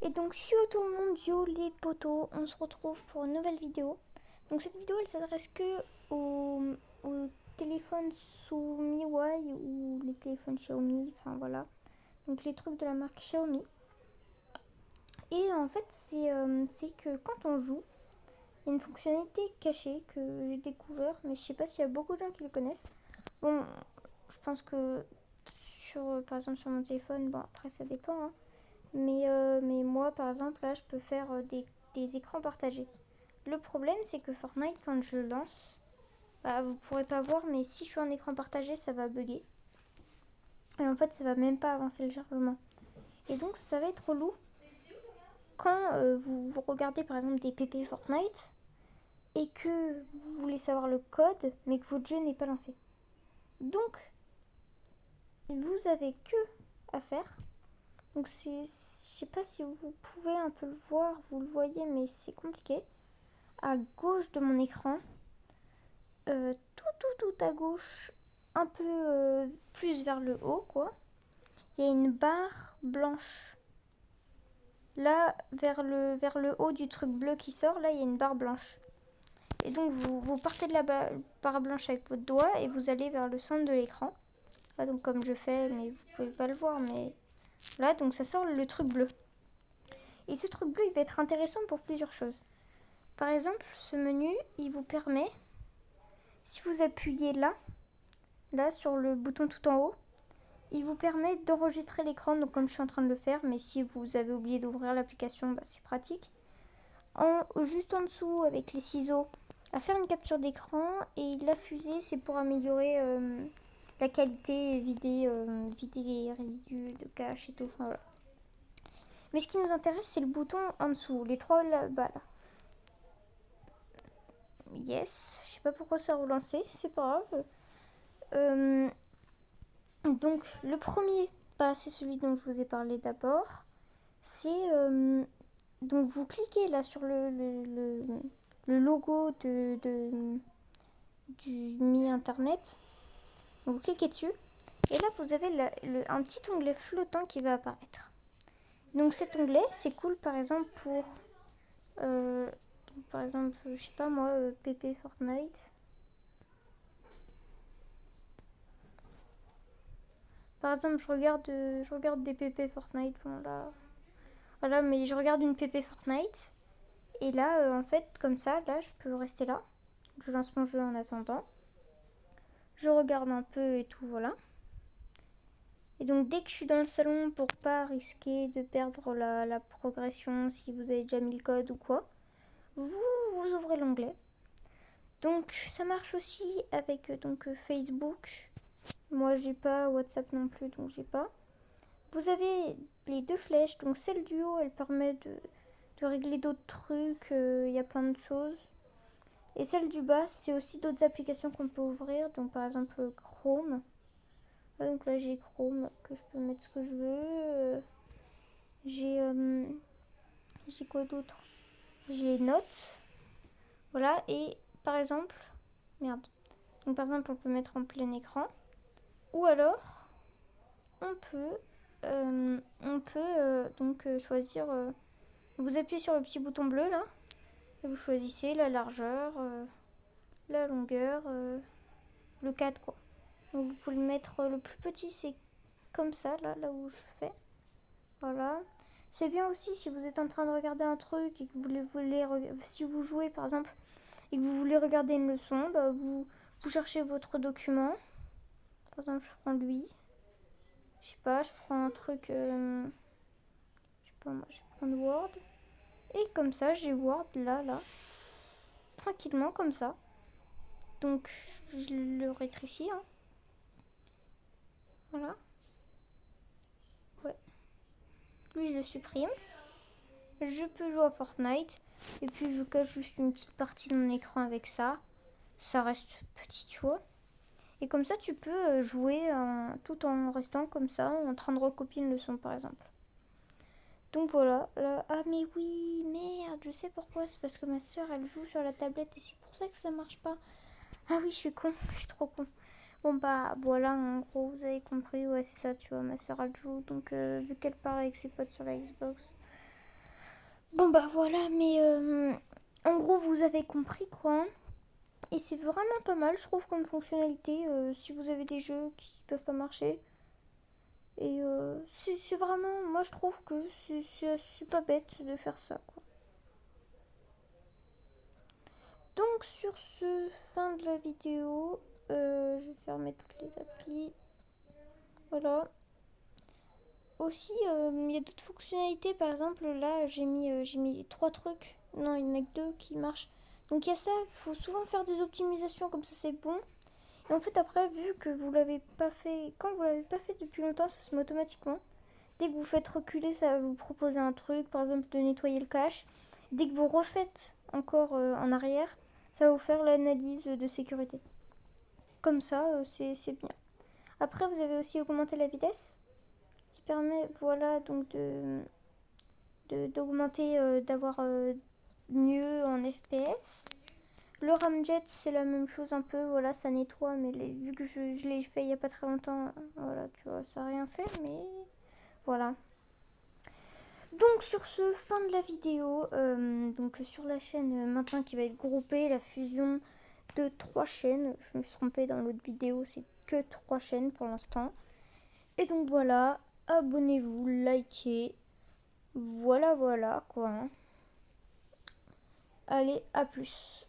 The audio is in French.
Et donc yo tout le monde, yo les potos, on se retrouve pour une nouvelle vidéo. Donc cette vidéo elle s'adresse que aux téléphones sous MIUI ou les téléphones Xiaomi, enfin voilà. Donc les trucs de la marque Xiaomi. Et en fait c'est que quand on joue, il y a une fonctionnalité cachée que j'ai découvert, mais je sais pas s'il y a beaucoup de gens qui le connaissent. Bon, je pense que par exemple sur mon téléphone, bon après ça dépend, hein. Mais moi, par exemple, là, je peux faire des écrans partagés. Le problème, c'est que Fortnite, quand je le lance, bah, vous pourrez pas voir, mais si je suis en écran partagé, ça va bugger. Et en fait, ça va même pas avancer le chargement. Et donc, ça va être relou quand vous regardez, par exemple, des PP Fortnite et que vous voulez savoir le code, mais que votre jeu n'est pas lancé. Donc, vous avez que à faire. Donc je sais pas si vous pouvez un peu le voir, vous le voyez, mais c'est compliqué. À gauche de mon écran, tout à gauche, un peu plus vers le haut, quoi. Il y a une barre blanche. Là, vers le haut du truc bleu qui sort, là, il y a une barre blanche. Et donc, vous partez de la barre blanche avec votre doigt et vous allez vers le centre de l'écran. Là, donc, comme je fais, mais vous pouvez pas le voir, mais là, donc ça sort le truc bleu. Et ce truc bleu, il va être intéressant pour plusieurs choses. Par exemple, ce menu, il vous permet, si vous appuyez là sur le bouton tout en haut, il vous permet d'enregistrer l'écran, donc comme je suis en train de le faire, mais si vous avez oublié d'ouvrir l'application, bah, c'est pratique. Juste en dessous, avec les ciseaux, à faire une capture d'écran, et la fusée, c'est pour améliorer la qualité, vider les résidus de cache et tout, enfin voilà. Mais ce qui nous intéresse, c'est le bouton en dessous, les trois là-bas là. Yes, je sais pas pourquoi ça a relancé, c'est pas grave. Donc le premier, bah, c'est celui dont je vous ai parlé d'abord. C'est donc vous cliquez là sur le logo du Mi Internet. Donc, vous cliquez dessus et là vous avez un petit onglet flottant qui va apparaître. Donc cet onglet c'est cool par exemple pour je sais pas moi, PP Fortnite. Par exemple, je regarde des PP Fortnite. Bon, là, voilà, mais je regarde une PP Fortnite. Et là, en fait, comme ça, là, je peux rester là. Je lance mon jeu en attendant. Je regarde un peu et tout, voilà. Et donc, dès que je suis dans le salon, pour pas risquer de perdre la progression, si vous avez déjà mis le code ou quoi, vous ouvrez l'onglet. Donc, ça marche aussi avec Facebook. Moi, j'ai pas WhatsApp non plus, donc j'ai pas. Vous avez les deux flèches, donc celle du haut, elle permet de régler d'autres trucs, il y a plein de choses. Et celle du bas, c'est aussi d'autres applications qu'on peut ouvrir, donc par exemple Chrome. Donc là j'ai Chrome, que je peux mettre ce que je veux. J'ai quoi d'autre? J'ai Notes, voilà, et par exemple, merde. Donc par exemple on peut mettre en plein écran, ou alors on peut choisir... vous appuyez sur le petit bouton bleu là, et vous choisissez la largeur, la longueur, le cadre quoi. Donc vous pouvez le mettre le plus petit, c'est comme ça, là où je fais. Voilà. C'est bien aussi si vous êtes en train de regarder un truc et que si vous jouez par exemple et que vous voulez regarder une leçon, bah vous cherchez votre document. Par exemple, je prends lui. Je sais pas, je prends un truc. Je sais pas, moi, je vais prendre Word. Et comme ça, j'ai Word là. Tranquillement, comme ça. Donc, je le rétrécis. Hein. Voilà. Ouais. Lui, je le supprime. Je peux jouer à Fortnite. Et puis, je cache juste une petite partie de mon écran avec ça. Ça reste petit, tu vois. Et comme ça, tu peux jouer tout en restant comme ça, en train de recopier une leçon, par exemple. Donc voilà. Là, ah, mais oui, merde, je sais pourquoi. C'est parce que ma soeur, elle joue sur la tablette et c'est pour ça que ça marche pas. Ah oui, je suis con. Je suis trop con. Bon bah voilà, en gros vous avez compris, ouais c'est ça, tu vois, ma soeur elle joue, donc vu qu'elle parle avec ses potes sur la Xbox, Bon bah voilà, mais en gros vous avez compris quoi, hein. Et c'est vraiment pas mal, je trouve, comme fonctionnalité, si vous avez des jeux qui peuvent pas marcher. Et c'est vraiment, moi je trouve que c'est pas bête de faire ça, quoi. Donc sur ce, fin de la vidéo, je vais fermer toutes les applis. Voilà. Aussi, il y a d'autres fonctionnalités, par exemple là j'ai mis trois trucs, non il n'y en a que deux qui marchent. Donc il y a ça, il faut souvent faire des optimisations, comme ça c'est bon. Et en fait après, vu que vous l'avez pas fait, quand vous l'avez pas fait depuis longtemps, ça se met automatiquement. Dès que vous faites reculer, ça va vous proposer un truc, par exemple de nettoyer le cache. Dès que vous refaites encore en arrière, ça va vous faire l'analyse de sécurité. Comme ça, c'est bien. Après, vous avez aussi augmenté la vitesse, qui permet, voilà, donc d'augmenter, d'avoir mieux en FPS. Le ramjet, c'est la même chose un peu, voilà, ça nettoie, mais vu que je l'ai fait il n'y a pas très longtemps, voilà, tu vois, ça n'a rien fait, mais voilà. Donc sur ce, fin de la vidéo, donc sur la chaîne maintenant qui va être groupée, la fusion de trois chaînes, je me suis trompée dans l'autre vidéo, c'est que trois chaînes pour l'instant. Et donc voilà, abonnez-vous, likez, voilà quoi, hein. Allez, à plus.